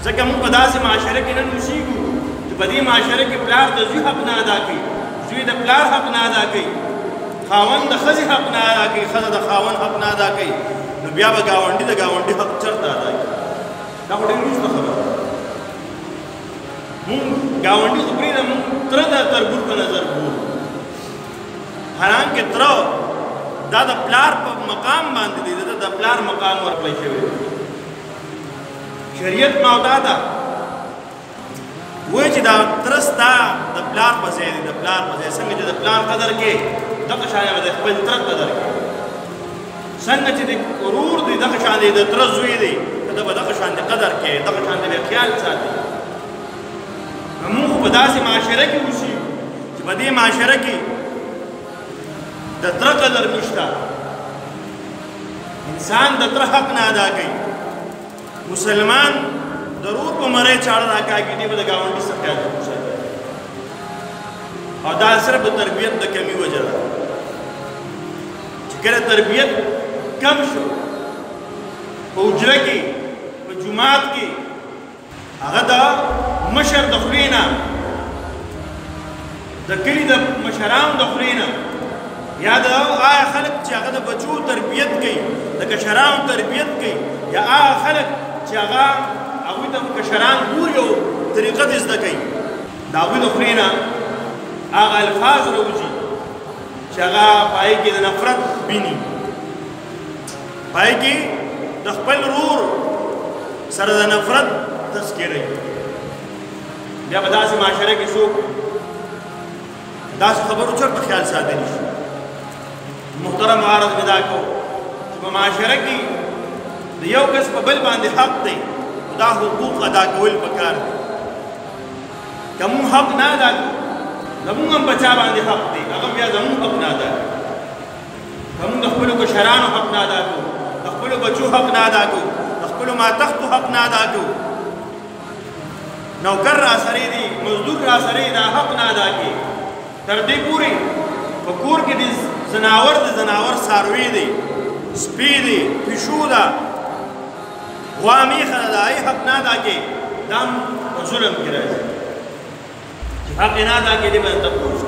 ځکه موږ په داسې معاشره کې نن اوسېږو چې په دې معاشره کې پلار د زوی حق نه ادا کوي، زوی د پلار حق نه ادا کوي، خاوند د ښځې حق نه ادا کوي، ښځه د خاوند حق نه ادا کوي، نو بیا به ګاونډي د ګاونډي حق چېرته ادا کوي؟ دا خو ډېر وروسته خبره ده. مونږ ګاونډي خو پرېږده، مونږ تره د تربور په نظر ګورو، حالانکې تره دا د پلار په مقام باندې دی، د پلار مقام ورکړی شوی دی. شریعت موضوع ده وایي چې دا تره ستا د پلار په ځای دی، د پلار په ځای. څنګه چې د پلار قدر کوې دغه شان به د خپل تره قدر کوې، څنګه چې د ورور دی دغه شان دی، د تره زوی دی ته به دغه شان قدر کوې، دغه شان به خیال ساتي. موږ په داسې معاشره کې اوسېږو چې په دې معاشره کې د تره قدر نشته، انسان د تره حق نه ادا کوي. مسلمان د ورور په مرۍ چاړه راکاږي، دی به د ګاونډي څخه خیال وساتي. او دا صرف د تربیت د کمي وجه ده چې کله تربیت کم شو په حجره کې په جومات کې هغه د مشر د خولې نه د کلي د مشرانو د خولې نه یا د هغه خلک چې هغه د بچو تربیت کوي، د کشرانو تربیت کوي، یا هغه خلک چې هغه هغوی ته کشران ګوري او طریقه دې زده کوي، د هغوی د خولې نه هغه الفاظ راوځي چې هغه په هغې کې د نفرت بیني، په هغې کې د خپل ورور سره د نفرت تذکیره وي. بیا په داسې معاشره کې څوک داسې خبرو چېرته خیال ساتلی شي. محترم عرض مې دا کوو چې په معاشره کې د یو کس په بل باندې حق دی، دا حقوق ادا کول پکار دي. که مونږ حق نه ادا کړو زمونږ هم په چا باندې حق دی، هغه بیا زمونږ حق نه ادا کوي. که مونږ د خپلو کشرانو حق نه ادا کړو، د خپلو بچو حق نه ادا کړو، د خپلو ماتښتو حق نه ادا کړو، نوکر را سره دی، مزدور را سره دا حق نه ادا کوي، تر دې پورې په کور کې د زناور څاروي دی، سپي دی، پیشو ده، غوا میخه ده، د هغې حق نه ادا کوي، دا هم په ظلم کې راځي چې حق یې نه ادا کوي، دې باندې تپوس